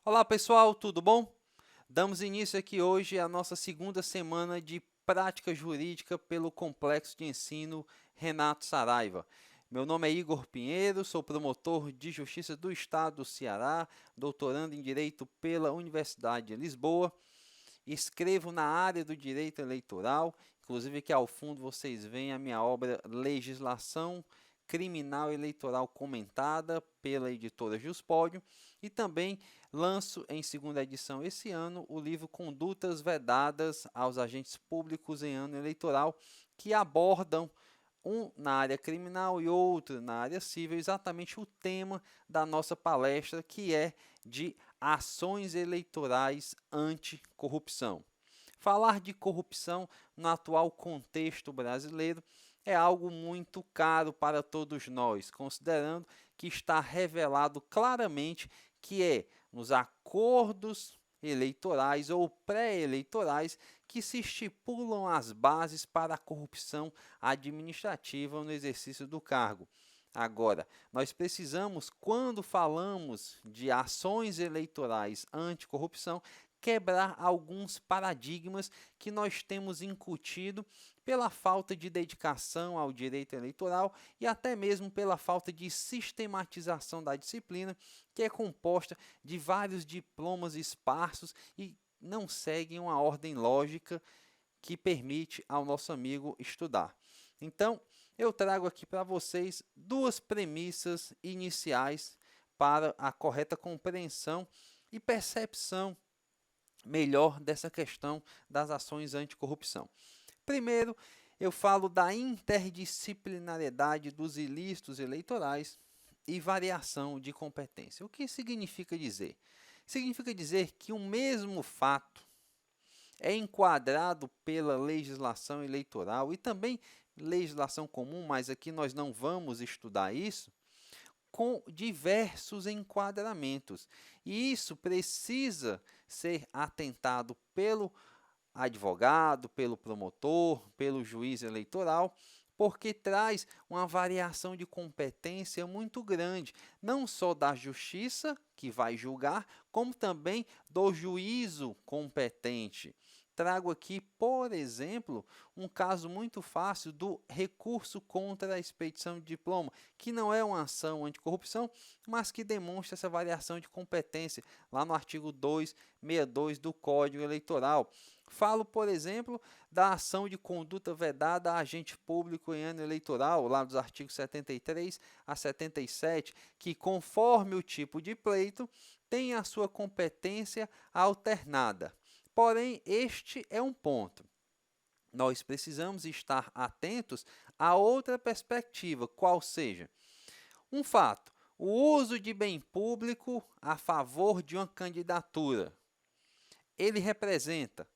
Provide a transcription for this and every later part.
Olá pessoal, tudo bom? Damos início aqui hoje à nossa segunda semana de prática jurídica pelo Complexo de Ensino Renato Saraiva. Meu nome é Igor Pinheiro, sou promotor de Justiça do Estado do Ceará, doutorando em Direito pela Universidade de Lisboa. Escrevo na área do direito eleitoral, inclusive aqui ao fundo vocês veem a minha obra Legislação Criminal Eleitoral Comentada pela editora Juspódio e também lanço em segunda edição esse ano o livro Condutas Vedadas aos Agentes Públicos em Ano Eleitoral, que abordam um na área criminal e outro na área civil, exatamente o tema da nossa palestra, que é de ações eleitorais anticorrupção. Falar de corrupção no atual contexto brasileiro é algo muito caro para todos nós, considerando que está revelado claramente que é nos acordos eleitorais ou pré-eleitorais que se estipulam as bases para a corrupção administrativa no exercício do cargo. Agora, nós precisamos, quando falamos de ações eleitorais anticorrupção, quebrar alguns paradigmas que nós temos incutido pela falta de dedicação ao direito eleitoral e até mesmo pela falta de sistematização da disciplina, que é composta de vários diplomas esparsos e não seguem uma ordem lógica que permite ao nosso amigo estudar. Então, eu trago aqui para vocês duas premissas iniciais para a correta compreensão e percepção melhor dessa questão das ações anticorrupção. Primeiro, eu falo da interdisciplinariedade dos ilícitos eleitorais e variação de competência. O que significa dizer? Significa dizer que o mesmo fato é enquadrado pela legislação eleitoral e também legislação comum, mas aqui nós não vamos estudar isso, com diversos enquadramentos. E isso precisa ser atentado pelo advogado, pelo promotor, pelo juiz eleitoral, porque traz uma variação de competência muito grande, não só da justiça, que vai julgar, como também do juízo competente. Trago aqui, por exemplo, um caso muito fácil do recurso contra a expedição de diploma, que não é uma ação anticorrupção, mas que demonstra essa variação de competência, lá no artigo 262 do Código Eleitoral. Falo, por exemplo, da ação de conduta vedada a agente público em ano eleitoral, lá dos artigos 73 a 77, que, conforme o tipo de pleito, tem a sua competência alternada. Porém, este é um ponto. Nós precisamos estar atentos a outra perspectiva, qual seja um fato: o uso de bem público a favor de uma candidatura. Ele representa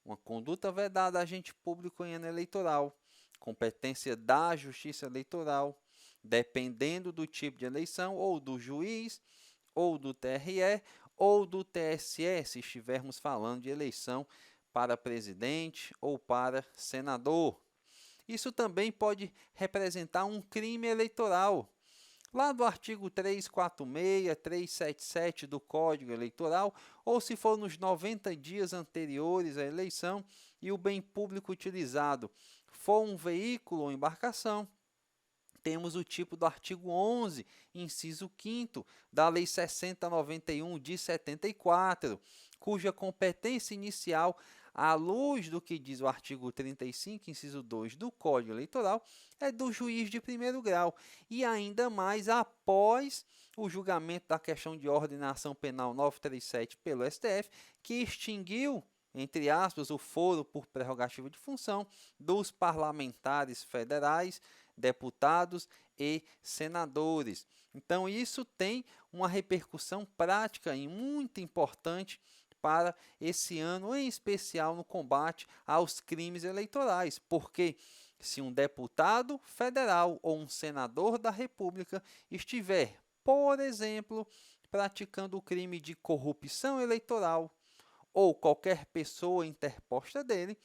uma conduta vedada a agente público em ano eleitoral, competência da Justiça Eleitoral, dependendo do tipo de eleição, ou do juiz, ou do TRE, ou do TSE, se estivermos falando de eleição para presidente ou para senador. Isso também pode representar um crime eleitoral. Lá do artigo 346, 377 do Código Eleitoral, ou se for nos 90 dias anteriores à eleição e o bem público utilizado for um veículo ou embarcação, temos o tipo do artigo 11, inciso 5º da Lei 6091 de 74, cuja competência inicial, à luz do que diz o artigo 35, inciso 2 do Código Eleitoral, é do juiz de primeiro grau, e ainda mais após o julgamento da questão de ordenação penal 937 pelo STF, que extinguiu, entre aspas, o foro por prerrogativa de função dos parlamentares federais, deputados e senadores. Então, isso tem uma repercussão prática e muito importante para esse ano, em especial no combate aos crimes eleitorais, porque se um deputado federal ou um senador da República estiver, por exemplo, praticando o crime de corrupção eleitoral ou qualquer pessoa interposta dele,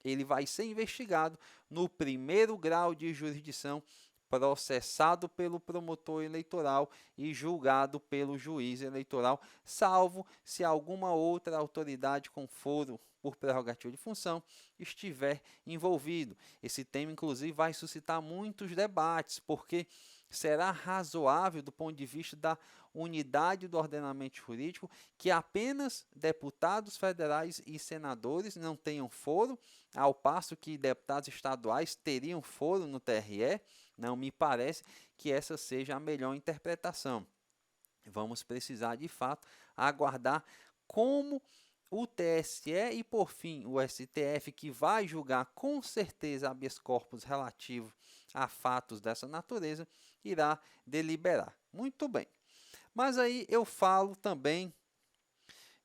ele vai ser investigado no primeiro grau de jurisdição processado pelo promotor eleitoral e julgado pelo juiz eleitoral, salvo se alguma outra autoridade com foro por prerrogativa de função estiver envolvido. Esse tema, inclusive, vai suscitar muitos debates, porque será razoável, do ponto de vista da unidade do ordenamento jurídico, que apenas deputados federais e senadores não tenham foro, ao passo que deputados estaduais teriam foro no TRE? Não me parece que essa seja a melhor interpretação. Vamos precisar, de fato, aguardar como o TSE e, por fim, o STF, que vai julgar com certeza habeas corpus relativo a fatos dessa natureza, irá deliberar. Muito bem. Mas aí eu falo também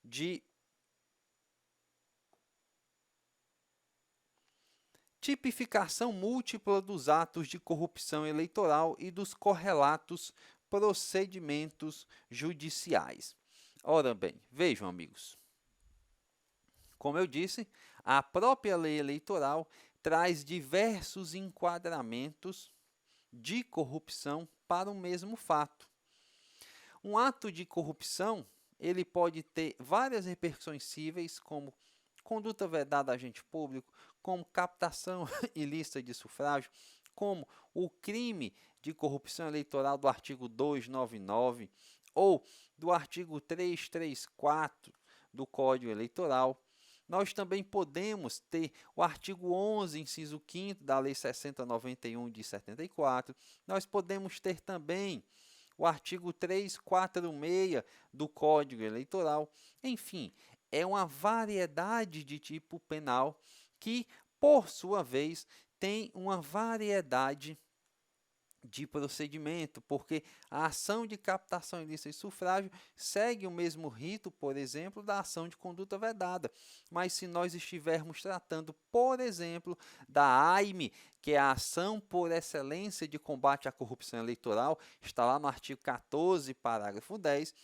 de tipificação múltipla dos atos de corrupção eleitoral e dos correlatos procedimentos judiciais. Ora bem, vejam, amigos. Como eu disse, a própria lei eleitoral traz diversos enquadramentos de corrupção para o mesmo fato. Um ato de corrupção, ele pode ter várias repercussões cíveis, como conduta vedada a agente público, como captação ilícita de sufrágio, como o crime de corrupção eleitoral do artigo 299 ou do artigo 334 do Código Eleitoral. Nós também podemos ter o artigo 11, inciso 5º da Lei 6091 de 74. Nós podemos ter também o artigo 346 do Código Eleitoral. Enfim, é uma variedade de tipo penal que, por sua vez, tem uma variedade de procedimento, porque a ação de captação ilícita de sufrágio segue o mesmo rito, por exemplo, da ação de conduta vedada. Mas se nós estivermos tratando, por exemplo, da AIME, que é a ação por excelência de combate à corrupção eleitoral, está lá no artigo 14, parágrafo 10,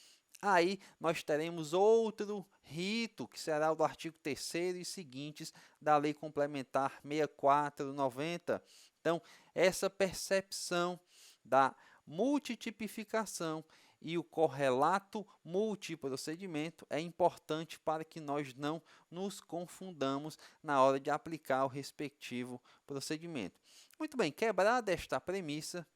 aí nós teremos outro rito, que será o do artigo 3º e seguintes da Lei Complementar 6490. Então, essa percepção da multitipificação e o correlato multiprocedimento é importante para que nós não nos confundamos na hora de aplicar o respectivo procedimento. Muito bem, quebrada esta premissa,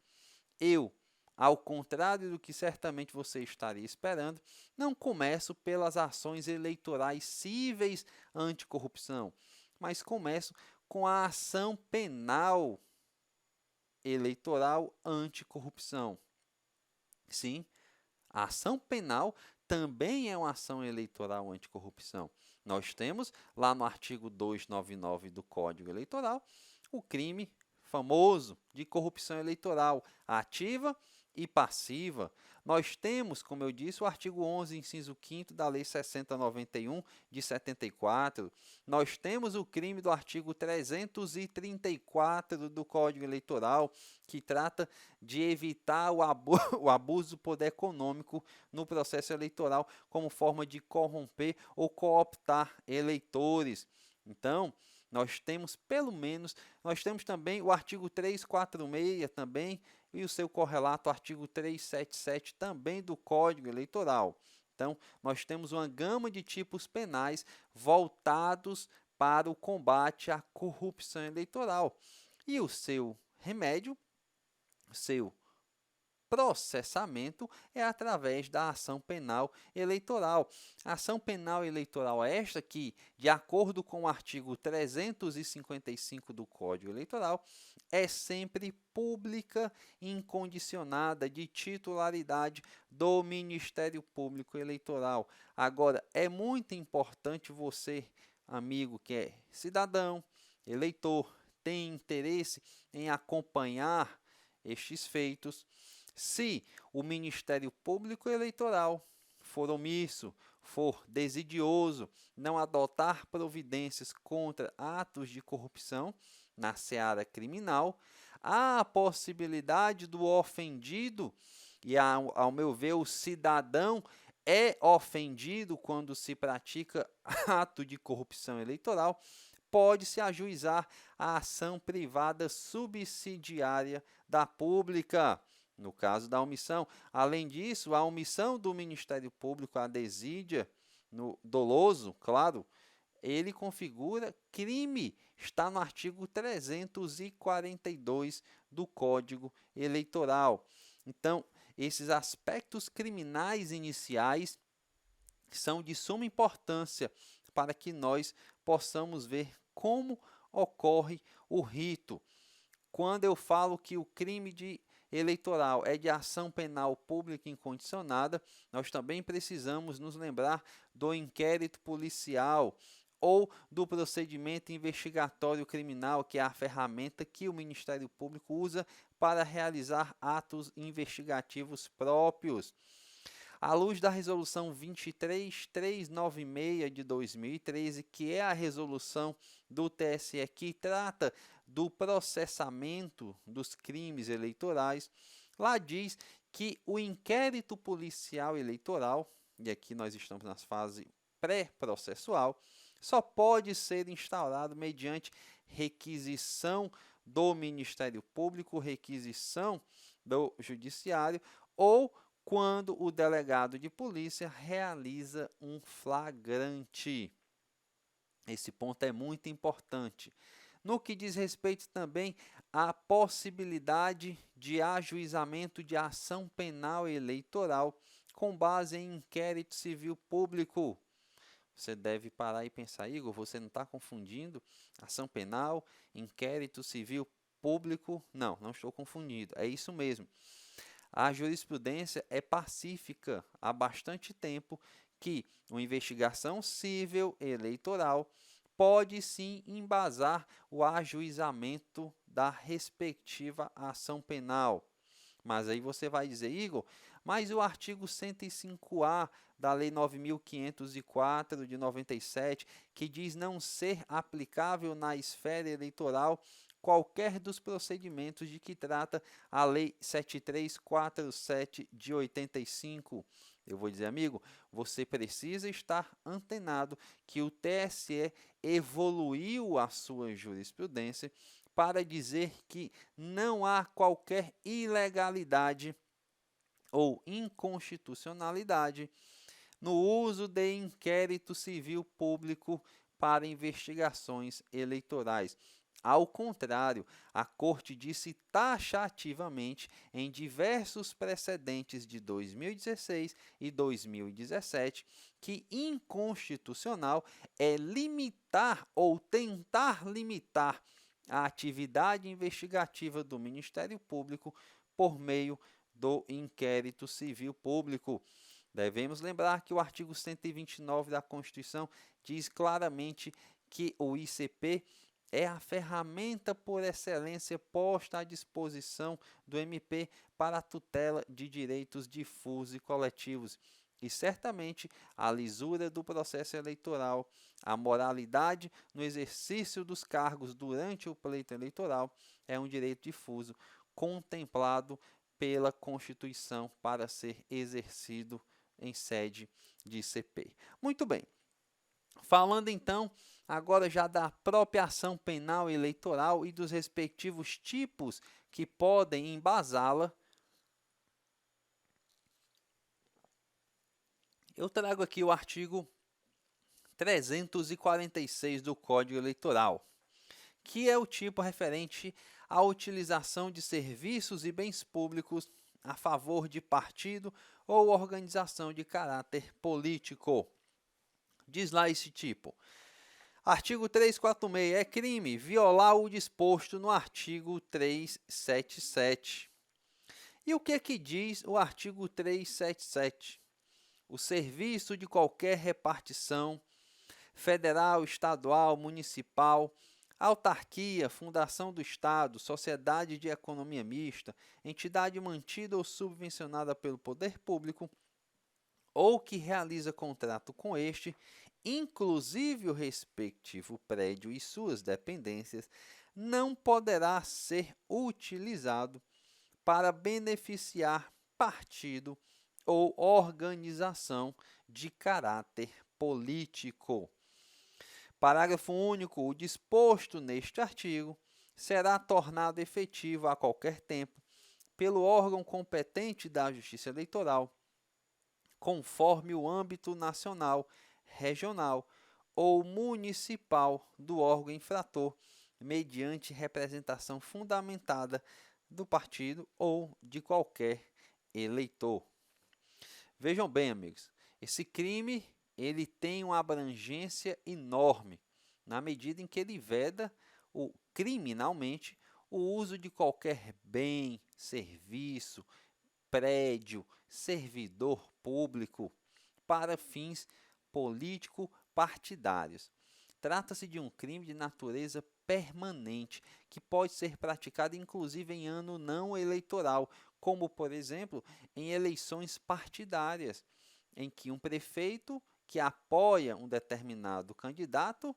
eu, ao contrário do que certamente você estaria esperando, não começo pelas ações eleitorais cíveis anticorrupção, mas começo com a ação penal eleitoral anticorrupção. Sim, a ação penal também é uma ação eleitoral anticorrupção. Nós temos lá no artigo 299 do Código Eleitoral o crime famoso de corrupção eleitoral ativa e passiva. Nós temos, como eu disse, o artigo 11, inciso 5º da Lei 6091 de 74. Nós temos o crime do artigo 334 do Código Eleitoral, que trata de evitar o abuso do poder econômico no processo eleitoral como forma de corromper ou cooptar eleitores. Então, nós temos nós temos também o artigo 346 também, e o seu correlato, o artigo 377 também do Código Eleitoral. Então, nós temos uma gama de tipos penais voltados para o combate à corrupção eleitoral. E o seu remédio, o seu processamento é através da ação penal eleitoral. A ação penal eleitoral é esta que, de acordo com o artigo 355 do Código Eleitoral, é sempre pública e incondicionada, de titularidade do Ministério Público Eleitoral. Agora, é muito importante você, amigo que é cidadão, eleitor, tem interesse em acompanhar estes feitos. Se o Ministério Público Eleitoral for omisso, for desidioso, não adotar providências contra atos de corrupção na seara criminal, há a possibilidade do ofendido, e ao meu ver o cidadão é ofendido quando se pratica ato de corrupção eleitoral, pode-se ajuizar a ação privada subsidiária da pública, no caso da omissão. Além disso, a omissão do Ministério Público, a desídia, no doloso, claro, ele configura crime, está no artigo 342 do Código Eleitoral. Então, esses aspectos criminais iniciais são de suma importância para que nós possamos ver como ocorre o rito. Quando eu falo que o crime eleitoral é de ação penal pública incondicionada, nós também precisamos nos lembrar do inquérito policial ou do procedimento investigatório criminal, que é a ferramenta que o Ministério Público usa para realizar atos investigativos próprios. À luz da Resolução 23396 de 2013, que é a resolução do TSE que trata do processamento dos crimes eleitorais, lá diz que o inquérito policial eleitoral, e aqui nós estamos na fase pré-processual, só pode ser instaurado mediante requisição do Ministério Público, requisição do Judiciário ou quando o delegado de polícia realiza um flagrante. Esse ponto é muito importante. No que diz respeito também à possibilidade de ajuizamento de ação penal eleitoral com base em inquérito civil público. Você deve parar e pensar, Igor, você não está confundindo ação penal, inquérito civil público? Não, não estou confundindo, é isso mesmo. A jurisprudência é pacífica há bastante tempo que uma investigação civil eleitoral pode sim embasar o ajuizamento da respectiva ação penal. Mas aí você vai dizer, Igor, mas o artigo 105A da Lei 9.504 de 97, que diz não ser aplicável na esfera eleitoral qualquer dos procedimentos de que trata a Lei 7347 de 85. Eu vou dizer, amigo, você precisa estar antenado que o TSE evoluiu a sua jurisprudência para dizer que não há qualquer ilegalidade ou inconstitucionalidade no uso de inquérito civil público para investigações eleitorais. Ao contrário, a Corte disse taxativamente em diversos precedentes de 2016 e 2017 que inconstitucional é limitar ou tentar limitar a atividade investigativa do Ministério Público por meio do inquérito civil público. Devemos lembrar que o artigo 129 da Constituição diz claramente que o ICP é a ferramenta por excelência posta à disposição do MP para a tutela de direitos difusos e coletivos. E certamente a lisura do processo eleitoral, a moralidade no exercício dos cargos durante o pleito eleitoral é um direito difuso contemplado pela Constituição para ser exercido em sede de ICP. Muito bem. Falando então agora já da própria ação penal eleitoral e dos respectivos tipos que podem embasá-la, eu trago aqui o artigo 346 do Código Eleitoral, que é o tipo referente à utilização de serviços e bens públicos a favor de partido ou organização de caráter político. Diz lá esse tipo. Artigo 346. É crime violar o disposto no artigo 377. E o que é que diz o artigo 377? O serviço de qualquer repartição, federal, estadual, municipal, autarquia, fundação do Estado, sociedade de economia mista, entidade mantida ou subvencionada pelo poder público, ou que realiza contrato com este, inclusive o respectivo prédio e suas dependências, não poderá ser utilizado para beneficiar partido ou organização de caráter político. Parágrafo único. O disposto neste artigo será tornado efetivo a qualquer tempo pelo órgão competente da Justiça Eleitoral, conforme o âmbito nacional, regional ou municipal do órgão infrator, mediante representação fundamentada do partido ou de qualquer eleitor. Vejam bem, amigos, esse crime ele tem uma abrangência enorme, na medida em que ele veda criminalmente o uso de qualquer bem, serviço, prédio, servidor público para fins político-partidários. Trata-se de um crime de natureza permanente, que pode ser praticado inclusive em ano não eleitoral, como, por exemplo, em eleições partidárias, em que um prefeito que apoia um determinado candidato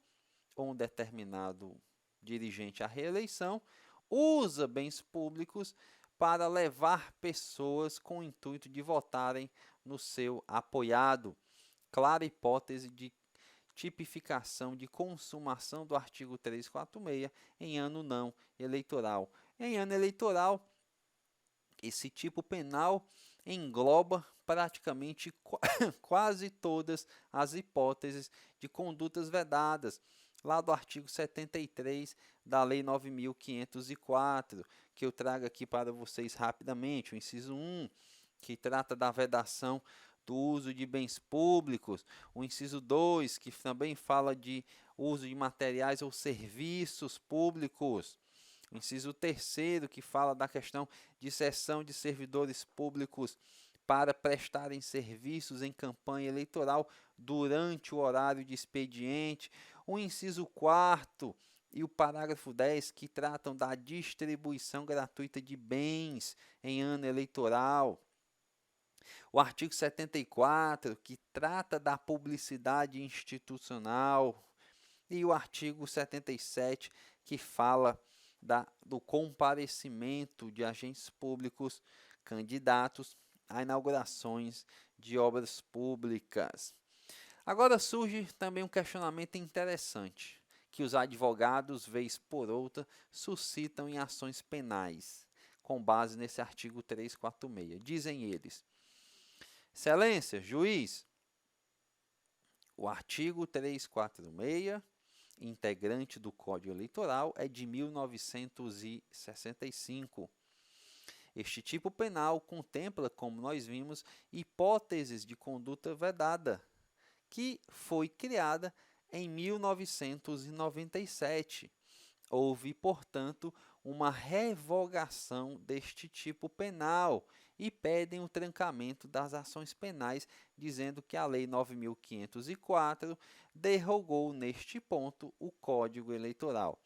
ou um determinado dirigente à reeleição usa bens públicos para levar pessoas com o intuito de votarem no seu apoiado. Clara hipótese de tipificação de consumação do artigo 346 em ano não eleitoral. Em ano eleitoral, esse tipo penal engloba praticamente quase todas as hipóteses de condutas vedadas, lá do artigo 73 da Lei 9.504, que eu trago aqui para vocês rapidamente, o inciso 1, que trata da vedação do uso de bens públicos, o inciso 2, que também fala de uso de materiais ou serviços públicos, o inciso 3º, que fala da questão de cessão de servidores públicos para prestarem serviços em campanha eleitoral durante o horário de expediente, o inciso 4º e o parágrafo 10, que tratam da distribuição gratuita de bens em ano eleitoral. O artigo 74, que trata da publicidade institucional. E o artigo 77, que fala do comparecimento de agentes públicos candidatos a inaugurações de obras públicas. Agora surge também um questionamento interessante, que os advogados, vez por outra, suscitam em ações penais, com base nesse artigo 346. Dizem eles: Excelência, juiz, o artigo 346, integrante do Código Eleitoral, é de 1965. Este tipo penal contempla, como nós vimos, hipóteses de conduta vedada, que foi criada em 1997. Houve, portanto, uma revogação deste tipo penal e pedem o trancamento das ações penais, dizendo que a Lei 9.504 derrogou neste ponto o Código Eleitoral.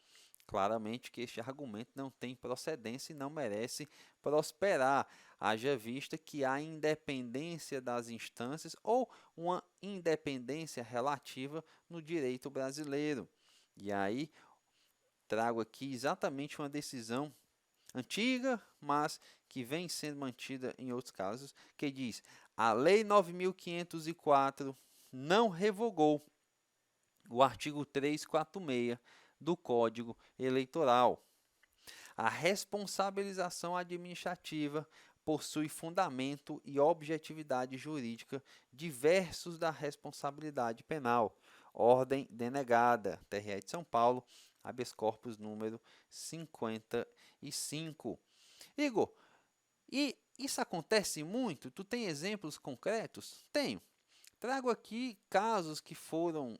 Claramente que este argumento não tem procedência e não merece prosperar, haja vista que há independência das instâncias ou uma independência relativa no direito brasileiro. E aí, trago aqui exatamente uma decisão antiga, mas que vem sendo mantida em outros casos, que diz: a Lei 9.504 não revogou o artigo 346 do Código Eleitoral. A responsabilização administrativa possui fundamento e objetividade jurídica diversos da responsabilidade penal. Ordem denegada. TRE de São Paulo, habeas corpus número 55. Igor, e isso acontece muito? Tu tem exemplos concretos? Tenho. Trago aqui casos que foram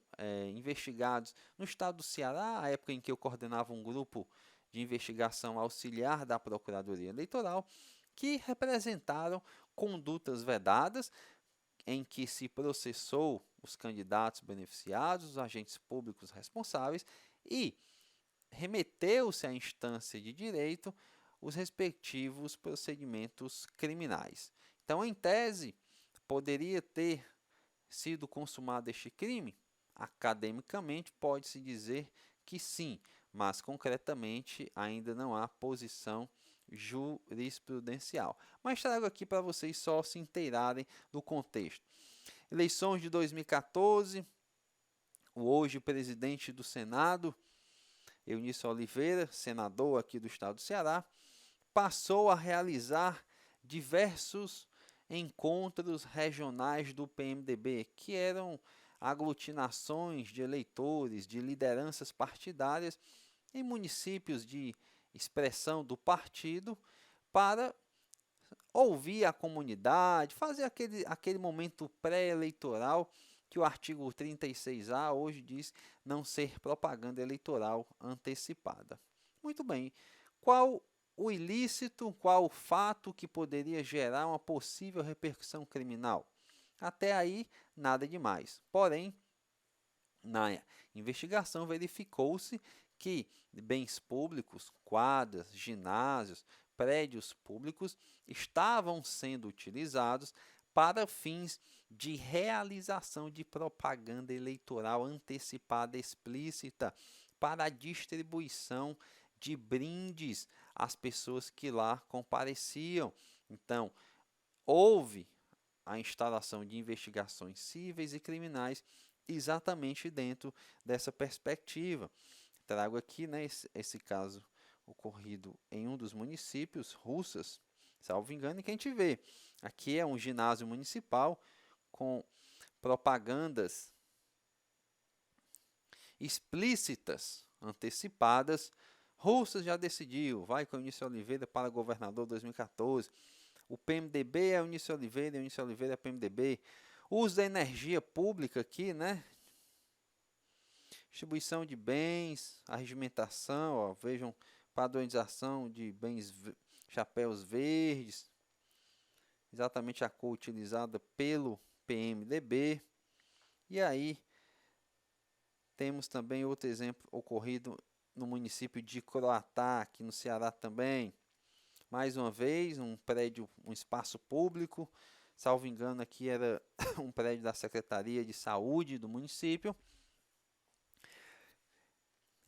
investigados no estado do Ceará, a época em que eu coordenava um grupo de investigação auxiliar da Procuradoria Eleitoral, que representaram condutas vedadas, em que se processou os candidatos beneficiados, os agentes públicos responsáveis e remeteu-se à instância de direito os respectivos procedimentos criminais. Então, em tese, poderia ter sido consumado este crime? Academicamente, pode-se dizer que sim, mas concretamente ainda não há posição jurisprudencial. Mas trago aqui para vocês só se inteirarem do contexto. Eleições de 2014, o hoje presidente do Senado Eunício Oliveira, senador aqui do estado do Ceará, passou a realizar diversos encontros regionais do PMDB, que eram aglutinações de eleitores, de lideranças partidárias em municípios de expressão do partido, para ouvir a comunidade, fazer aquele momento pré-eleitoral que o artigo 36A hoje diz não ser propaganda eleitoral antecipada. Muito bem, qual o ilícito, qual o fato que poderia gerar uma possível repercussão criminal? Até aí, nada demais. Porém, na investigação verificou-se que bens públicos, quadras, ginásios, prédios públicos estavam sendo utilizados para fins de realização de propaganda eleitoral antecipada explícita, para a distribuição de brindes às pessoas que lá compareciam. Então, houve a instalação de investigações cíveis e criminais exatamente dentro dessa perspectiva. Trago aqui, né, esse caso ocorrido em um dos municípios, Russas, salvo engano, e que a gente vê. Aqui é um ginásio municipal com propagandas explícitas, antecipadas. Russas já decidiu, vai com Eunício Oliveira para governador 2014. O PMDB é Eunício Oliveira é PMDB. O uso da energia pública aqui, né? Distribuição de bens, arregimentação, ó, vejam, padronização de bens, chapéus verdes, exatamente a cor utilizada pelo PMDB. E aí, temos também outro exemplo ocorrido no município de Croatá, aqui no Ceará também. Mais uma vez, um prédio, um espaço público, salvo engano aqui era um prédio da Secretaria de Saúde do município.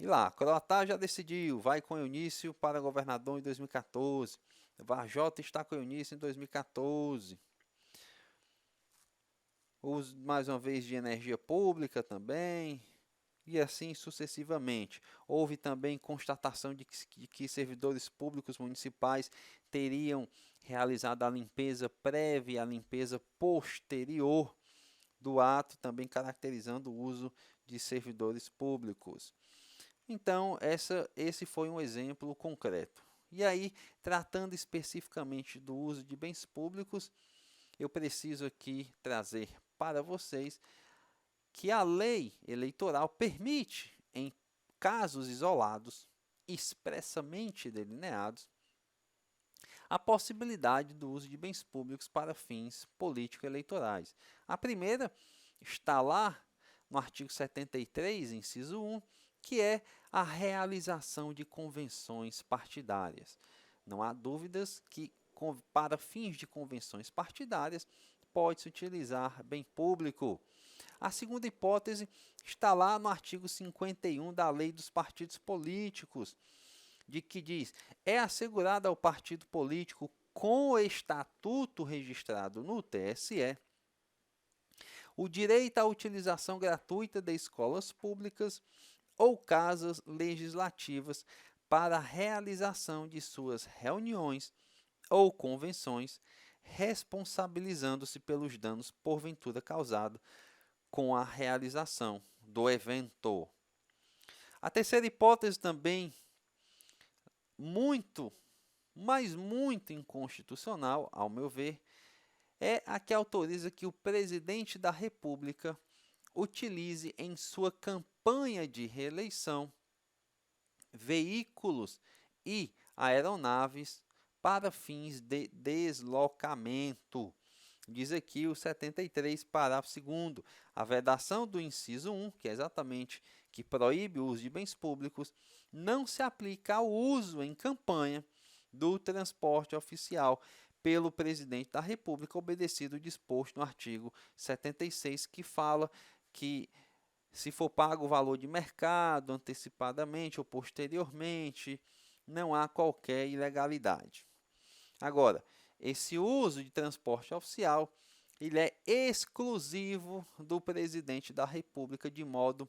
E lá, Croatá já decidiu, vai com Eunício para governador em 2014. Varjota está com Eunício em 2014. Uso mais uma vez de energia pública também. E assim sucessivamente. Houve também constatação de que servidores públicos municipais teriam realizado a limpeza prévia e a limpeza posterior do ato, também caracterizando o uso de servidores públicos. Então, esse foi um exemplo concreto. E aí, tratando especificamente do uso de bens públicos, eu preciso aqui trazer para vocês que a lei eleitoral permite, em casos isolados, expressamente delineados, a possibilidade do uso de bens públicos para fins político-eleitorais. A primeira está lá no artigo 73, inciso 1, que é a realização de convenções partidárias. Não há dúvidas que, para fins de convenções partidárias, pode-se utilizar bem público. A segunda hipótese está lá no artigo 51 da Lei dos Partidos Políticos, de que diz: é assegurado ao partido político com o estatuto registrado no TSE o direito à utilização gratuita de escolas públicas ou casas legislativas para a realização de suas reuniões ou convenções, responsabilizando-se pelos danos porventura causados com a realização do evento. A terceira hipótese também muito inconstitucional, ao meu ver, é a que autoriza que o presidente da República utilize em sua campanha de reeleição veículos e aeronaves para fins de deslocamento. Diz aqui o 73, parágrafo 2º, a vedação do inciso 1, que é exatamente que proíbe o uso de bens públicos, não se aplica ao uso em campanha do transporte oficial pelo presidente da República, obedecido o disposto no artigo 76, que fala que se for pago o valor de mercado antecipadamente ou posteriormente, não há qualquer ilegalidade. Agora, esse uso de transporte oficial, ele é exclusivo do presidente da República, de modo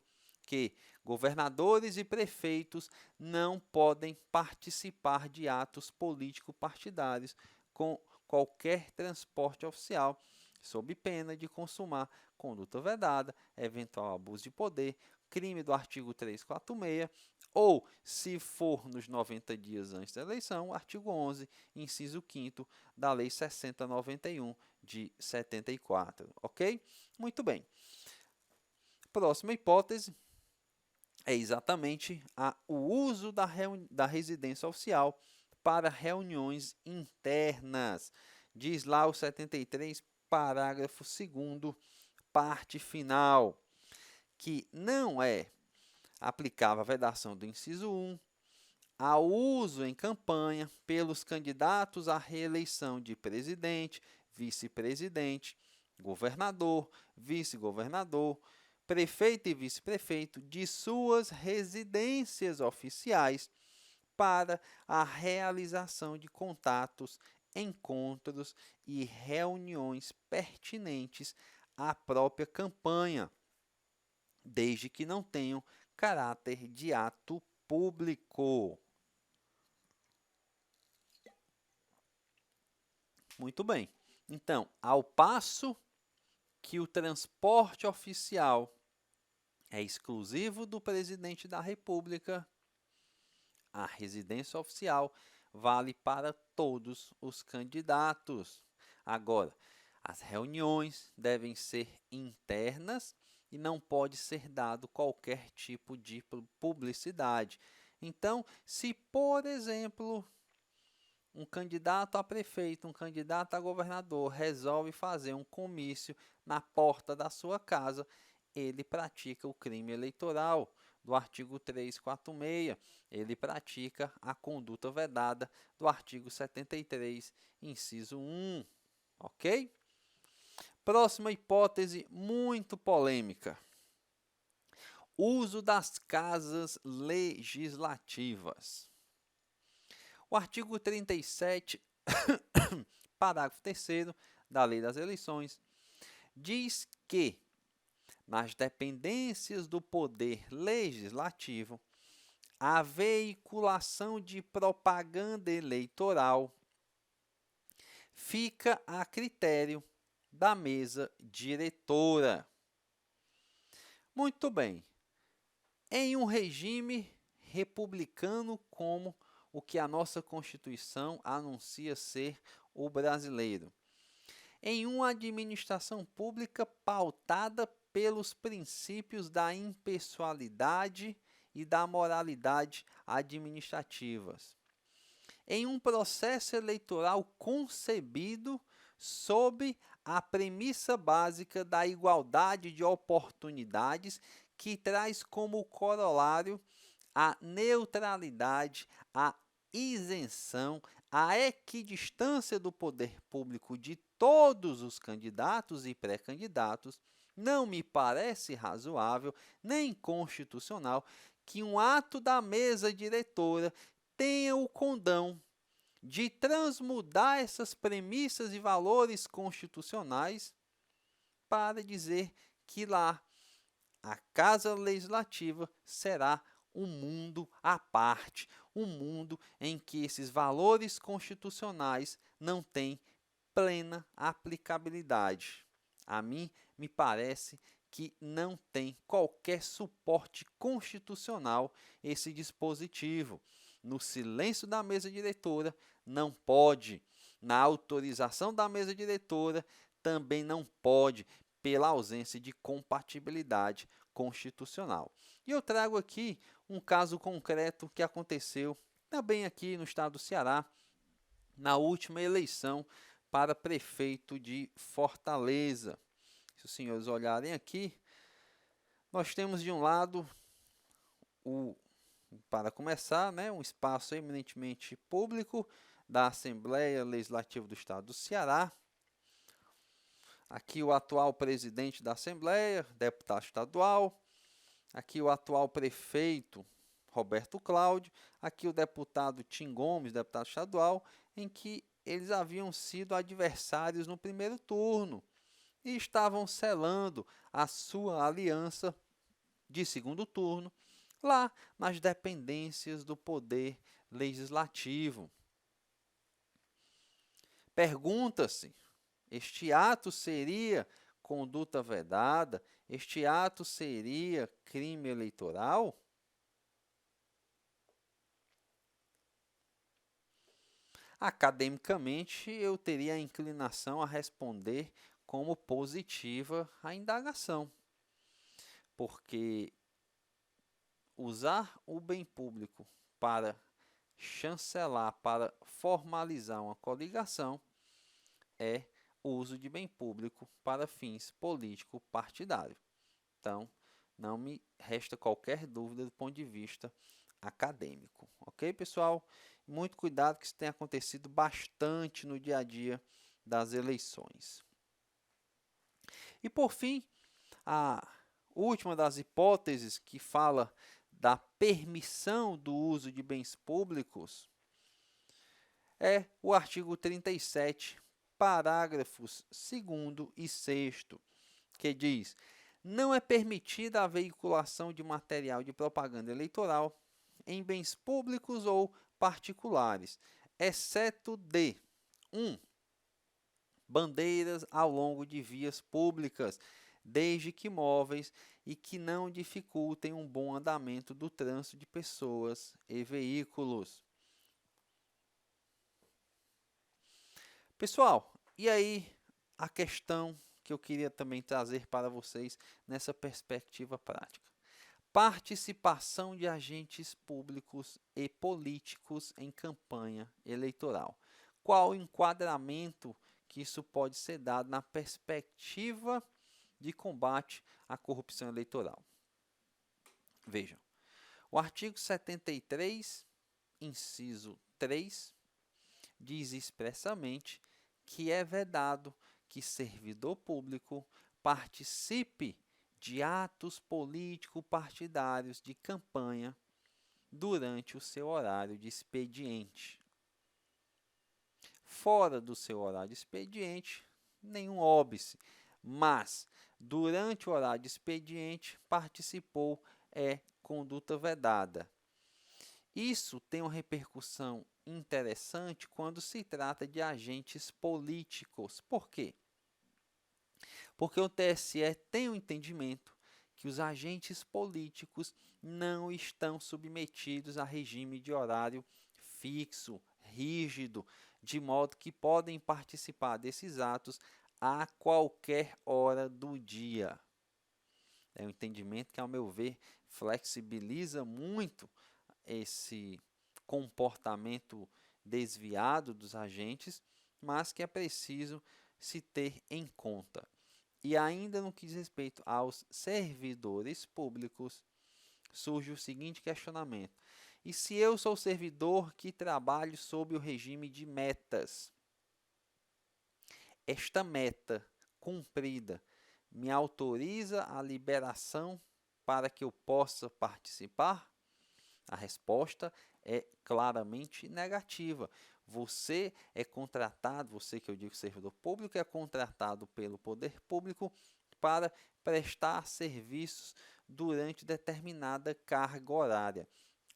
que governadores e prefeitos não podem participar de atos político-partidários com qualquer transporte oficial, sob pena de consumar conduta vedada, eventual abuso de poder, crime do artigo 346, ou, se for nos 90 dias antes da eleição, o artigo 11, inciso 5º da Lei 6091 de 74, ok? Muito bem. Próxima hipótese é exatamente o uso da residência oficial para reuniões internas. Diz lá o 73, parágrafo 2º, parte final, que não é aplicável a vedação do inciso 1 ao uso em campanha pelos candidatos à reeleição de presidente, vice-presidente, governador, vice-governador, prefeito e vice-prefeito de suas residências oficiais para a realização de contatos, encontros e reuniões pertinentes à própria campanha, desde que não tenham caráter de ato público. Muito bem. Então, ao passo que o transporte oficial é exclusivo do presidente da República, a residência oficial vale para todos os candidatos. Agora, as reuniões devem ser internas e não pode ser dado qualquer tipo de publicidade. Então, se, por exemplo, um candidato a prefeito, um candidato a governador resolve fazer um comício na porta da sua casa, ele pratica o crime eleitoral do artigo 346, ele pratica a conduta vedada do artigo 73, inciso 1, ok? Próxima hipótese muito polêmica. Uso das casas legislativas. O artigo 37, parágrafo 3º da Lei das Eleições, diz que nas dependências do Poder Legislativo, a veiculação de propaganda eleitoral fica a critério da mesa diretora. Muito bem. Em um regime republicano como o que a nossa Constituição anuncia ser o brasileiro, em uma administração pública pautada pelos princípios da impessoalidade e da moralidade administrativas, em um processo eleitoral concebido sob a premissa básica da igualdade de oportunidades, que traz como corolário a neutralidade, a isenção, a equidistância do poder público de todos os candidatos e pré-candidatos, não me parece razoável nem constitucional que um ato da mesa diretora tenha o condão de transmudar essas premissas e valores constitucionais para dizer que lá a Casa Legislativa será um mundo à parte, um mundo em que esses valores constitucionais não têm plena aplicabilidade. A mim me parece que não tem qualquer suporte constitucional esse dispositivo. No silêncio da mesa diretora, não pode. Na autorização da mesa diretora, também não pode, pela ausência de compatibilidade constitucional. E eu trago aqui um caso concreto que aconteceu também aqui no estado do Ceará, na última eleição para prefeito de Fortaleza. Se os senhores olharem aqui, nós temos de um lado, para começar, um espaço eminentemente público da Assembleia Legislativa do Estado do Ceará. Aqui o atual presidente da Assembleia, deputado estadual. Aqui o atual prefeito, Roberto Cláudio. Aqui o deputado Tim Gomes, deputado estadual, em que eles haviam sido adversários no primeiro turno e estavam selando a sua aliança de segundo turno, lá nas dependências do Poder Legislativo. Pergunta-se: este ato seria conduta vedada? Este ato seria crime eleitoral? Academicamente, eu teria a inclinação a responder como positiva a indagação, porque usar o bem público para chancelar, para formalizar uma coligação, é o uso de bem público para fins político-partidários. Então, não me resta qualquer dúvida do ponto de vista acadêmico. Ok, pessoal? Muito cuidado, que isso tem acontecido bastante no dia a dia das eleições. E, por fim, a última das hipóteses que fala da permissão do uso de bens públicos é o artigo 37, parágrafos 2º e 6º, que diz: não é permitida a veiculação de material de propaganda eleitoral em bens públicos ou particulares, exceto de 1. Bandeiras ao longo de vias públicas, desde que móveis e que não dificultem um bom andamento do trânsito de pessoas e veículos. Pessoal, e aí a questão que eu queria também trazer para vocês nessa perspectiva prática: participação de agentes públicos e políticos em campanha eleitoral. Qual o enquadramento que isso pode ser dado na perspectiva de combate à corrupção eleitoral? Vejam, o artigo 73, inciso 3, diz expressamente que é vedado que servidor público participe de atos político-partidários de campanha durante o seu horário de expediente. Fora do seu horário de expediente, nenhum óbice, mas durante o horário de expediente participou, é conduta vedada. Isso tem uma repercussão interessante quando se trata de agentes políticos. Por quê? Porque o TSE tem o entendimento que os agentes políticos não estão submetidos a regime de horário fixo, rígido, de modo que podem participar desses atos a qualquer hora do dia. É um entendimento que, ao meu ver, flexibiliza muito esse comportamento desviado dos agentes, mas que é preciso se ter em conta. E ainda no que diz respeito aos servidores públicos, surge o seguinte questionamento: e se eu sou servidor que trabalho sob o regime de metas? Esta meta cumprida me autoriza a liberação para que eu possa participar? A resposta é claramente negativa. Você é contratado, você que eu digo servidor público, é contratado pelo poder público para prestar serviços durante determinada carga horária.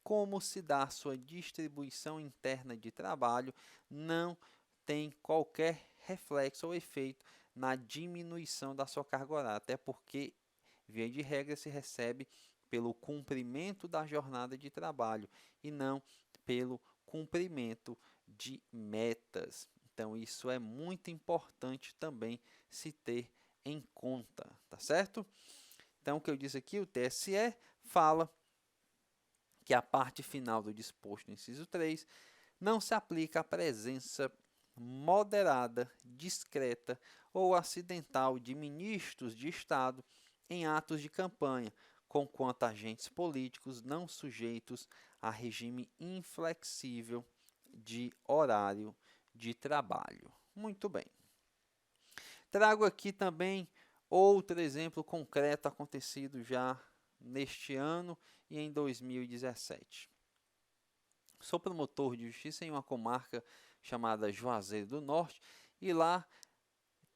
Como se dá a sua distribuição interna de trabalho, não tem qualquer reflexo ou efeito na diminuição da sua carga horária, até porque, via de regra, se recebe pelo cumprimento da jornada de trabalho e não pelo cumprimento de metas. Então, isso é muito importante também se ter em conta, tá certo? Então, o que eu disse aqui, o TSE fala que a parte final do disposto no inciso 3 não se aplica à presença moderada, discreta ou acidental de ministros de Estado em atos de campanha, conquanto agentes políticos não sujeitos a regime inflexível de horário de trabalho. Muito bem. Trago aqui também outro exemplo concreto acontecido já neste ano e em 2017. Sou promotor de justiça em uma comarca chamada Juazeiro do Norte e lá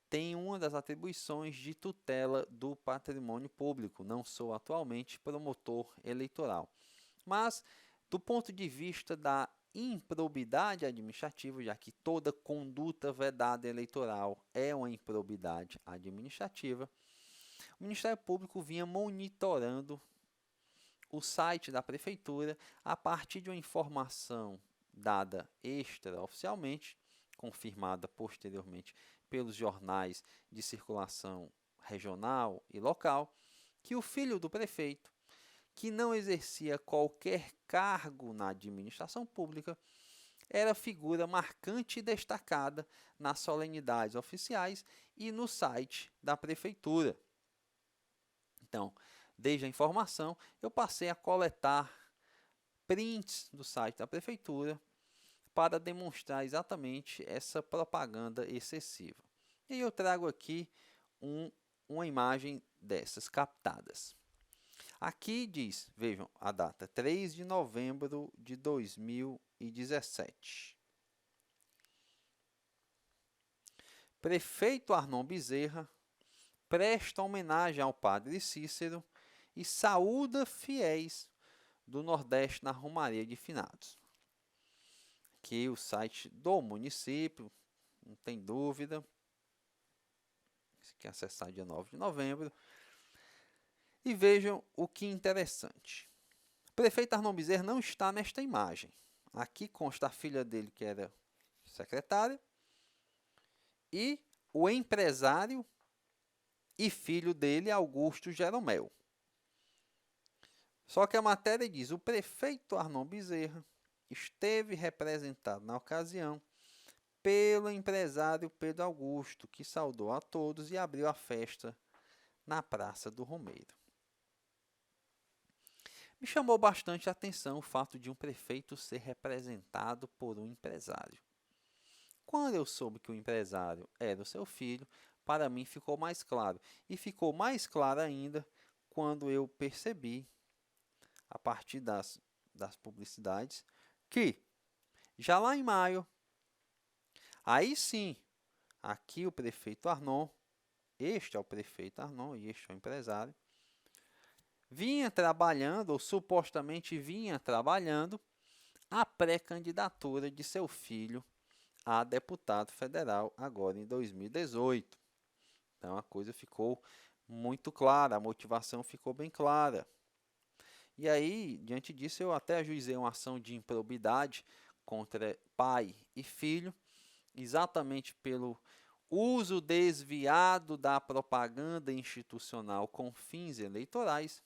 tem uma das atribuições de tutela do patrimônio público. Não sou atualmente promotor eleitoral. Mas, do ponto de vista da improbidade administrativa, já que toda conduta vedada eleitoral é uma improbidade administrativa, o Ministério Público vinha monitorando o site da Prefeitura a partir de uma informação dada extraoficialmente, confirmada posteriormente pelos jornais de circulação regional e local, que o filho do prefeito, que não exercia qualquer cargo na administração pública, era figura marcante e destacada nas solenidades oficiais e no site da Prefeitura. Então, desde a informação, eu passei a coletar prints do site da Prefeitura para demonstrar exatamente essa propaganda excessiva. E eu trago aqui uma imagem dessas captadas. Aqui diz, vejam a data, 3 de novembro de 2017. Prefeito Arnon Bezerra presta homenagem ao padre Cícero e saúda fiéis do Nordeste na Romaria de Finados. Aqui o site do município, não tem dúvida. Se quer acessar dia 9 de novembro. E vejam o que interessante. O prefeito Arnon Bezerra não está nesta imagem. Aqui consta a filha dele, que era secretária, e o empresário e filho dele, Augusto Jeromel. Só que a matéria diz: o prefeito Arnon Bezerra esteve representado na ocasião pelo empresário Pedro Augusto, que saudou a todos e abriu a festa na Praça do Romeiro. Me chamou bastante a atenção o fato de um prefeito ser representado por um empresário. Quando eu soube que o empresário era o seu filho, para mim ficou mais claro. E ficou mais claro ainda quando eu percebi, a partir das publicidades, que já lá em maio, aí sim, aqui o prefeito Arnon, este é o prefeito Arnon e este é o empresário, vinha trabalhando, ou supostamente vinha trabalhando, a pré-candidatura de seu filho a deputado federal agora em 2018. Então a coisa ficou muito clara, a motivação ficou bem clara. E aí, diante disso, eu até ajuizei uma ação de improbidade contra pai e filho, exatamente pelo uso desviado da propaganda institucional com fins eleitorais.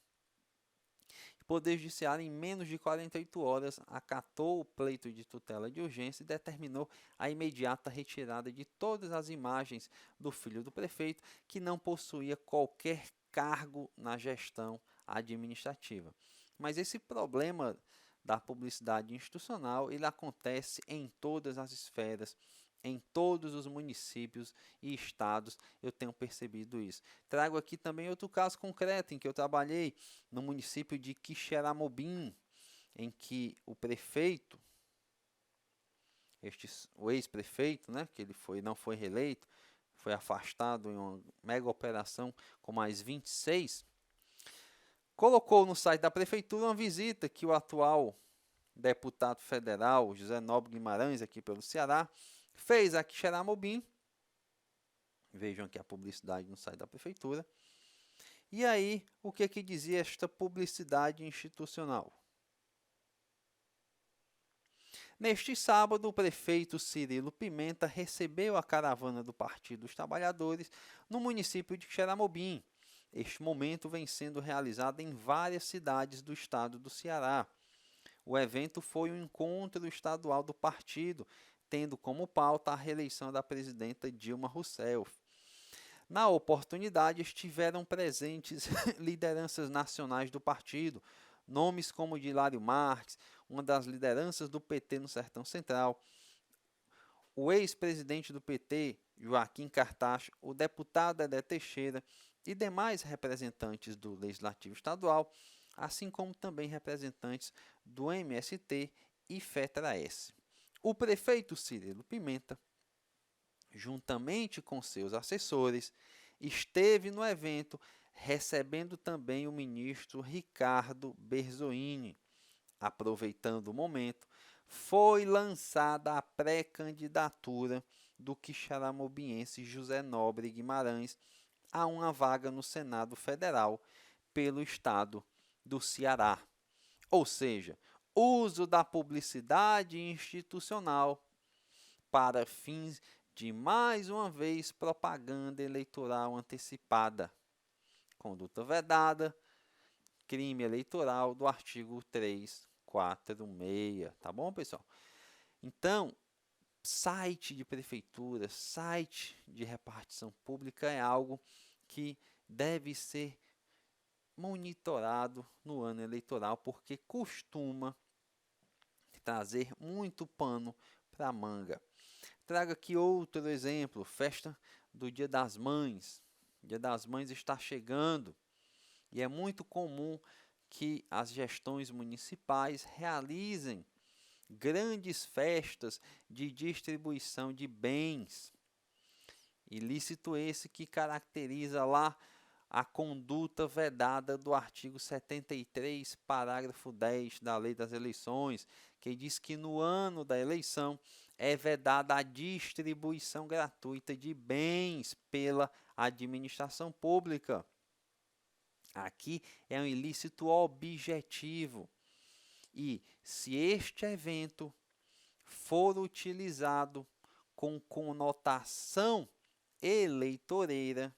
O Poder Judiciário, em menos de 48 horas, acatou o pleito de tutela de urgência e determinou a imediata retirada de todas as imagens do filho do prefeito, que não possuía qualquer cargo na gestão administrativa. Mas esse problema da publicidade institucional, ele acontece em todas as esferas, em todos os municípios e estados, eu tenho percebido isso. Trago aqui também outro caso concreto, em que eu trabalhei no município de Quixeramobim, em que o prefeito, o ex-prefeito, né, que ele não foi reeleito, foi afastado em uma mega operação com mais 26, colocou no site da prefeitura uma visita que o atual deputado federal, José Nobre Guimarães, aqui pelo Ceará, fez a Quixeramobim. Vejam aqui a publicidade no site da prefeitura. E aí, o que dizia esta publicidade institucional? Neste sábado, o prefeito Cirilo Pimenta recebeu a caravana do Partido dos Trabalhadores no município de Quixeramobim. Este momento vem sendo realizado em várias cidades do estado do Ceará. O evento foi um encontro estadual do partido, tendo como pauta a reeleição da presidenta Dilma Rousseff. Na oportunidade, estiveram presentes lideranças nacionais do partido, nomes como de Hilário Marques, uma das lideranças do PT no Sertão Central, o ex-presidente do PT, Joaquim Cartacho, o deputado Edé Teixeira e demais representantes do Legislativo Estadual, assim como também representantes do MST e FETRA-S. O prefeito Cirilo Pimenta juntamente com seus assessores, esteve no evento, recebendo também o ministro Ricardo Berzoini. Aproveitando o momento, foi lançada a pré-candidatura do quixaramobiense José Nobre Guimarães a uma vaga no Senado Federal pelo estado do Ceará. Ou seja, uso da publicidade institucional para fins de, mais uma vez, propaganda eleitoral antecipada. Conduta vedada, crime eleitoral do artigo 346, tá bom, pessoal? Então, site de prefeitura, site de repartição pública é algo que deve ser monitorado no ano eleitoral, porque costuma trazer muito pano para a manga. Trago aqui outro exemplo, festa do Dia das Mães. O Dia das Mães está chegando e é muito comum que as gestões municipais realizem grandes festas de distribuição de bens. Ilícito esse que caracteriza lá a conduta vedada do artigo 73, parágrafo 10 da Lei das Eleições, que diz que no ano da eleição é vedada a distribuição gratuita de bens pela administração pública. Aqui é um ilícito objetivo. E se este evento for utilizado com conotação eleitoreira,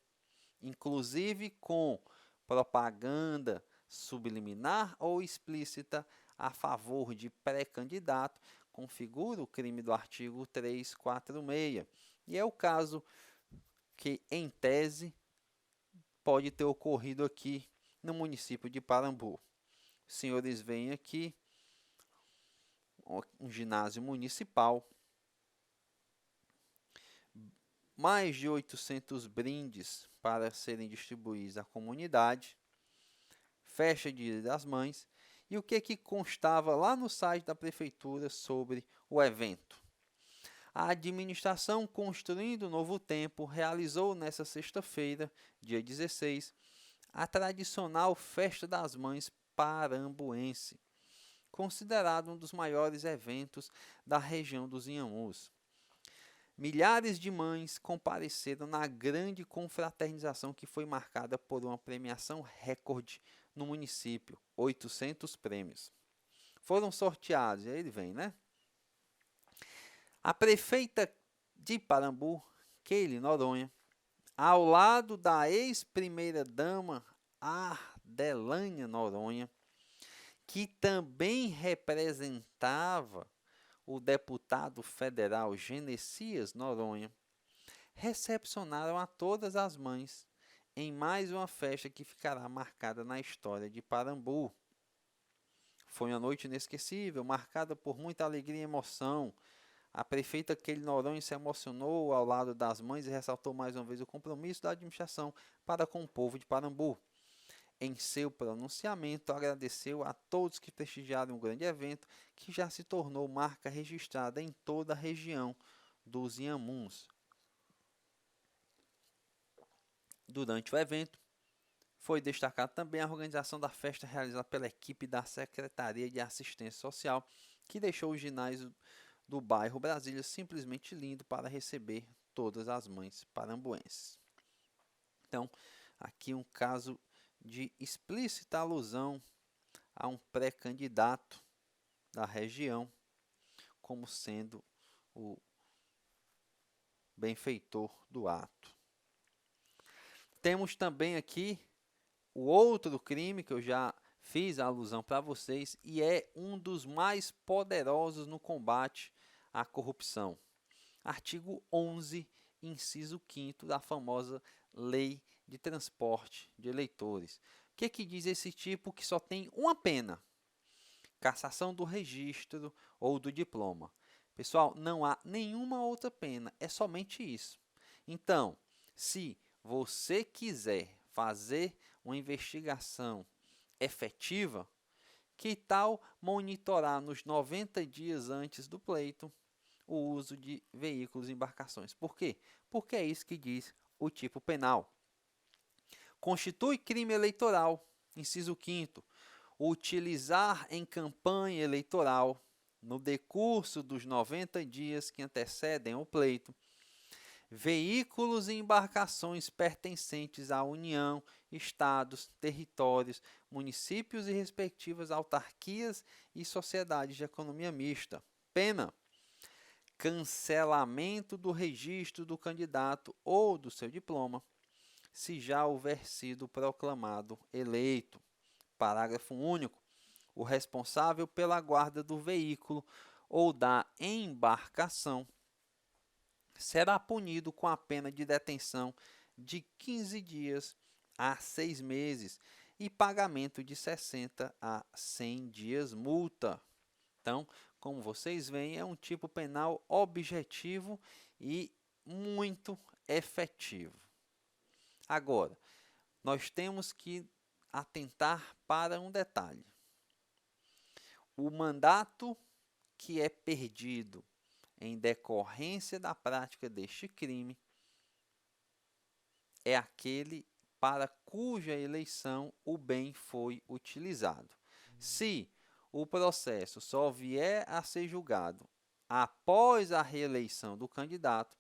inclusive com propaganda subliminar ou explícita a favor de pré-candidato, configura o crime do artigo 346. E é o caso que, em tese, pode ter ocorrido aqui no município de Parambu. Os senhores veem aqui um ginásio municipal, mais de 800 brindes para serem distribuídos à comunidade, festa de Dia das Mães. E o que constava lá no site da prefeitura sobre o evento? A administração Construindo Novo Tempo realizou nesta sexta-feira, dia 16, a tradicional Festa das Mães parambuense, considerado um dos maiores eventos da região dos Inhamus. Milhares de mães compareceram na grande confraternização que foi marcada por uma premiação recorde no município, 800 prêmios. Foram sorteados, e aí ele vem, né? A prefeita de Parambu, Keile Noronha, ao lado da ex-primeira-dama Ardelânia Noronha, que também representava o deputado federal Genesias Noronha, recepcionaram a todas as mães em mais uma festa que ficará marcada na história de Parambu. Foi uma noite inesquecível, marcada por muita alegria e emoção. A prefeita Keile Noronha se emocionou ao lado das mães e ressaltou mais uma vez o compromisso da administração para com o povo de Parambu. Em seu pronunciamento, agradeceu a todos que prestigiaram o grande evento, que já se tornou marca registrada em toda a região dos Inhamuns. Durante o evento, foi destacado também a organização da festa realizada pela equipe da Secretaria de Assistência Social, que deixou o ginásio do bairro Brasília simplesmente lindo para receber todas as mães parambuenses. Então, aqui um caso de explícita alusão a um pré-candidato da região como sendo o benfeitor do ato. Temos também aqui o outro crime que eu já fiz a alusão para vocês e é um dos mais poderosos no combate à corrupção. Artigo 11, inciso 5º da famosa Lei de Transporte de Eleitores. O que diz esse tipo que só tem uma pena? Cassação do registro ou do diploma. Pessoal, não há nenhuma outra pena, é somente isso. Então, se você quiser fazer uma investigação efetiva, que tal monitorar nos 90 dias antes do pleito o uso de veículos e embarcações. Por quê? Porque é isso que diz o tipo penal. Constitui crime eleitoral, inciso 5º, utilizar em campanha eleitoral, no decurso dos 90 dias que antecedem o pleito, veículos e embarcações pertencentes à União, Estados, territórios, municípios e respectivas autarquias e sociedades de economia mista. Pena: cancelamento do registro do candidato ou do seu diploma, se já houver sido proclamado eleito. Parágrafo único. O responsável pela guarda do veículo ou da embarcação será punido com a pena de detenção de 15 dias a 6 meses e pagamento de 60 a 100 dias multa. Então, como vocês veem, é um tipo penal objetivo e muito efetivo. Agora, nós temos que atentar para um detalhe. O mandato que é perdido em decorrência da prática deste crime é aquele para cuja eleição o bem foi utilizado. Se o processo só vier a ser julgado após a reeleição do candidato,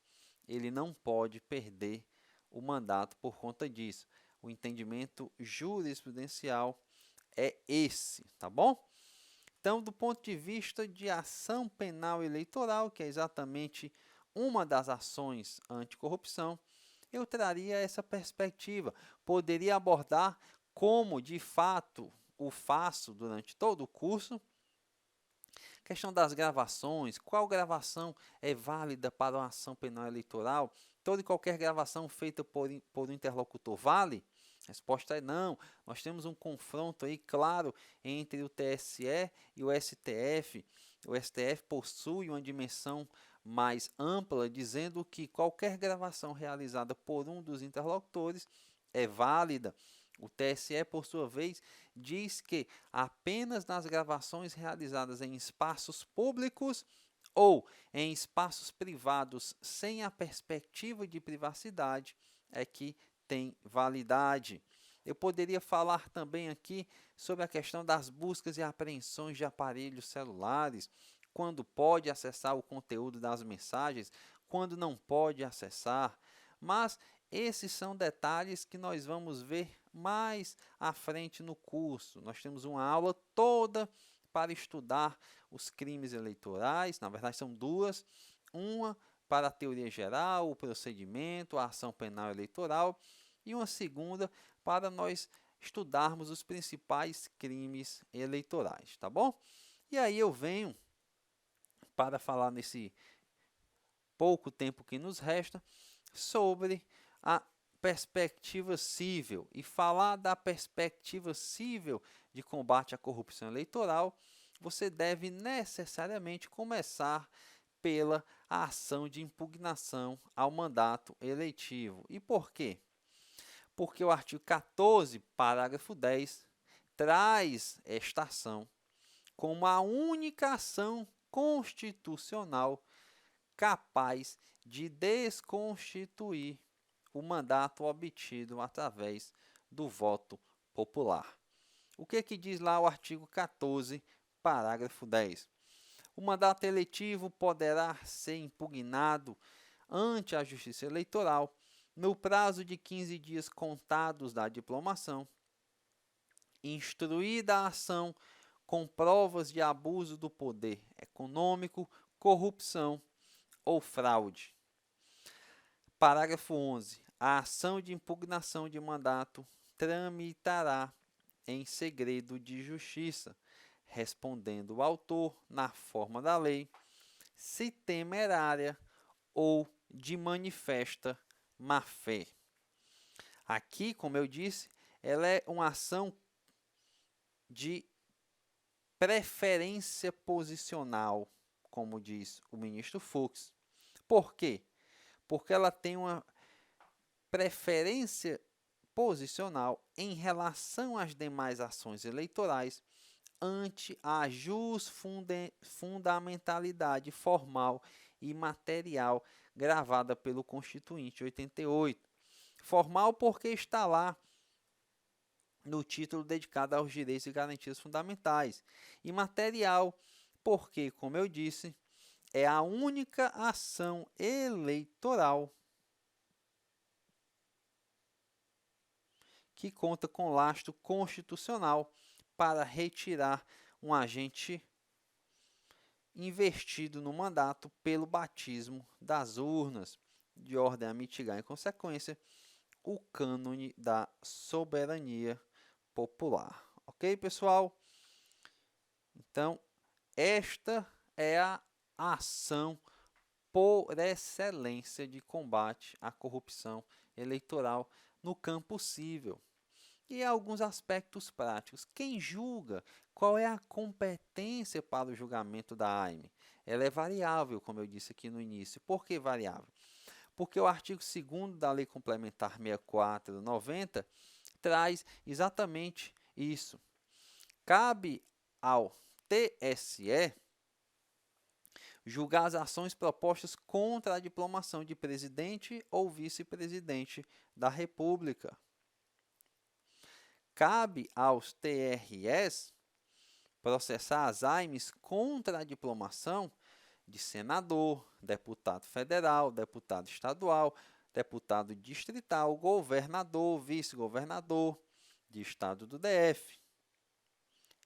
ele não pode perder o mandato por conta disso. O entendimento jurisprudencial é esse, tá bom? Então, do ponto de vista de ação penal eleitoral, que é exatamente uma das ações anticorrupção, eu traria essa perspectiva. Poderia abordar como, de fato, o faço durante todo o curso. Questão das gravações, qual gravação é válida para uma ação penal eleitoral? Toda e qualquer gravação feita por um interlocutor vale? A resposta é não. Nós temos um confronto aí claro entre o TSE e o STF. O STF possui uma dimensão mais ampla, dizendo que qualquer gravação realizada por um dos interlocutores é válida. O TSE, por sua vez, diz que apenas nas gravações realizadas em espaços públicos ou em espaços privados sem a perspectiva de privacidade é que tem validade. Eu poderia falar também aqui sobre a questão das buscas e apreensões de aparelhos celulares, quando pode acessar o conteúdo das mensagens, quando não pode acessar, mas esses são detalhes que nós vamos ver mais à frente no curso. Nós temos uma aula toda para estudar os crimes eleitorais, na verdade são duas, uma para a teoria geral, o procedimento, a ação penal eleitoral, e uma segunda para nós estudarmos os principais crimes eleitorais, tá bom? E aí eu venho para falar nesse pouco tempo que nos resta sobre a perspectiva cível. E falar da perspectiva cível de combate à corrupção eleitoral, você deve necessariamente começar pela ação de impugnação ao mandato eletivo. E por quê? Porque o artigo 14, parágrafo 10, traz esta ação como a única ação constitucional capaz de desconstituir o mandato obtido através do voto popular. O que diz lá o artigo 14, parágrafo 10? O mandato eletivo poderá ser impugnado ante a Justiça Eleitoral no prazo de 15 dias contados da diplomação, instruída a ação com provas de abuso do poder econômico, corrupção ou fraude. Parágrafo 11. A ação de impugnação de mandato tramitará em segredo de justiça, respondendo o autor na forma da lei, se temerária ou de manifesta má-fé. Aqui, como eu disse, ela é uma ação de preferência posicional, como diz o ministro Fux. Por quê? Porque ela tem uma preferência posicional em relação às demais ações eleitorais ante a jusfundamentalidade formal e material gravada pelo Constituinte 88. Formal porque está lá no título dedicado aos direitos e garantias fundamentais. E material porque, como eu disse, é a única ação eleitoral que conta com lastro constitucional para retirar um agente investido no mandato pelo batismo das urnas, de ordem a mitigar, em consequência, o cânone da soberania popular. Ok, pessoal? Então, esta é a ação por excelência de combate à corrupção eleitoral no campo civil. E alguns aspectos práticos. Quem julga? Qual é a competência para o julgamento da AIME? Ela é variável, como eu disse aqui no início. Por que variável? Porque o artigo 2º da Lei Complementar 64/90 traz exatamente isso. Cabe ao TSE julgar as ações propostas contra a diplomação de presidente ou vice-presidente da República. Cabe aos TREs processar as AIMEs contra a diplomação de senador, deputado federal, deputado estadual, deputado distrital, governador, vice-governador de estado do DF.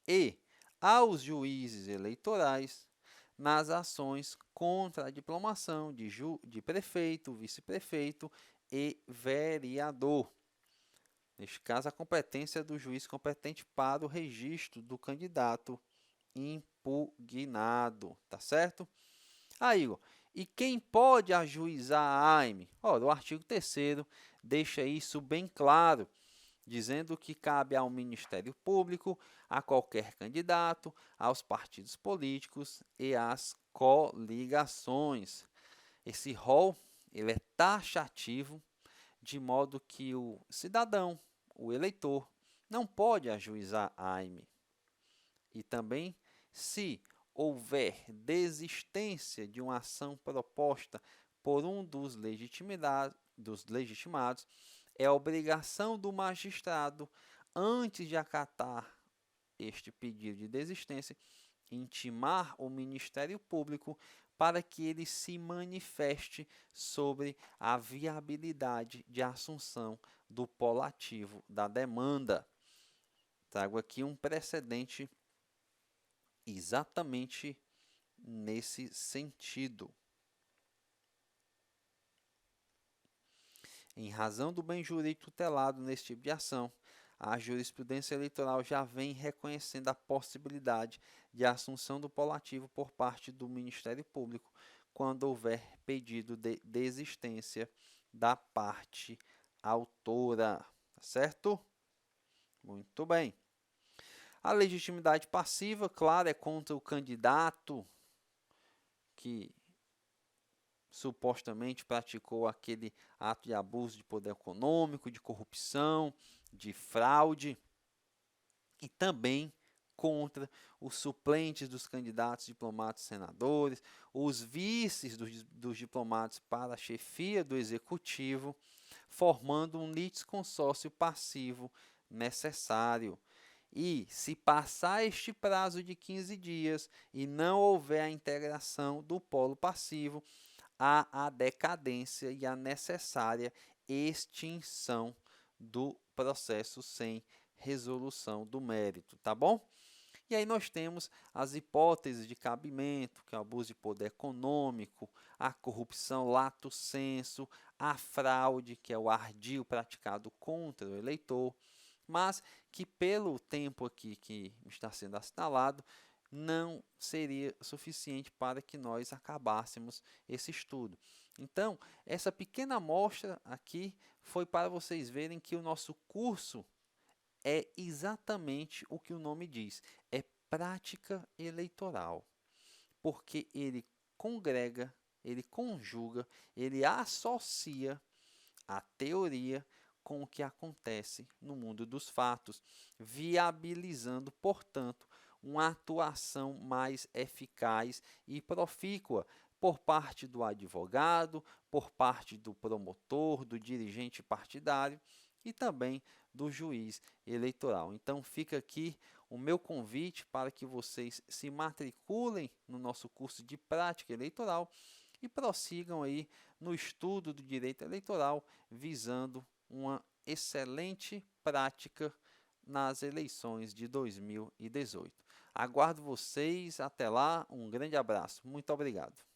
E aos juízes eleitorais nas ações contra a diplomação de prefeito, vice-prefeito e vereador. Neste caso, a competência do juiz competente para o registro do candidato impugnado, tá certo? Aí, Igor, e quem pode ajuizar a AIME? Ora, o artigo 3º deixa isso bem claro, dizendo que cabe ao Ministério Público, a qualquer candidato, aos partidos políticos e às coligações. Esse rol ele é taxativo, de modo que o cidadão, o eleitor, não pode ajuizar a AIME. E também, se houver desistência de uma ação proposta por um dos legitimados, é obrigação do magistrado, antes de acatar este pedido de desistência, intimar o Ministério Público para que ele se manifeste sobre a viabilidade de assunção do polo ativo da demanda. Trago aqui um precedente exatamente nesse sentido. Em razão do bem jurídico tutelado nesse tipo de ação, a jurisprudência eleitoral já vem reconhecendo a possibilidade de assunção do polo ativo por parte do Ministério Público quando houver pedido de desistência da parte autora, tá certo? Muito bem. A legitimidade passiva, claro, é contra o candidato que supostamente praticou aquele ato de abuso de poder econômico, de corrupção, de fraude, e também contra os suplentes dos candidatos diplomatas senadores, os vices dos diplomatas para a chefia do executivo, formando um litisconsórcio passivo necessário. E, se passar este prazo de 15 dias e não houver a integração do polo passivo, há a decadência e a necessária extinção do processo sem resolução do mérito, tá bom? E aí nós temos as hipóteses de cabimento, que é o abuso de poder econômico, a corrupção lato sensu, a fraude, que é o ardil praticado contra o eleitor, mas que pelo tempo aqui que está sendo assinalado, não seria suficiente para que nós acabássemos esse estudo. Então, essa pequena amostra aqui foi para vocês verem que o nosso curso é exatamente o que o nome diz, é prática eleitoral, porque ele congrega, ele conjuga, ele associa a teoria com o que acontece no mundo dos fatos, viabilizando, portanto, uma atuação mais eficaz e profícua, por parte do advogado, por parte do promotor, do dirigente partidário e também do juiz eleitoral. Então fica aqui o meu convite para que vocês se matriculem no nosso curso de prática eleitoral e prossigam aí no estudo do direito eleitoral, visando uma excelente prática nas eleições de 2018. Aguardo vocês, até lá, um grande abraço, muito obrigado.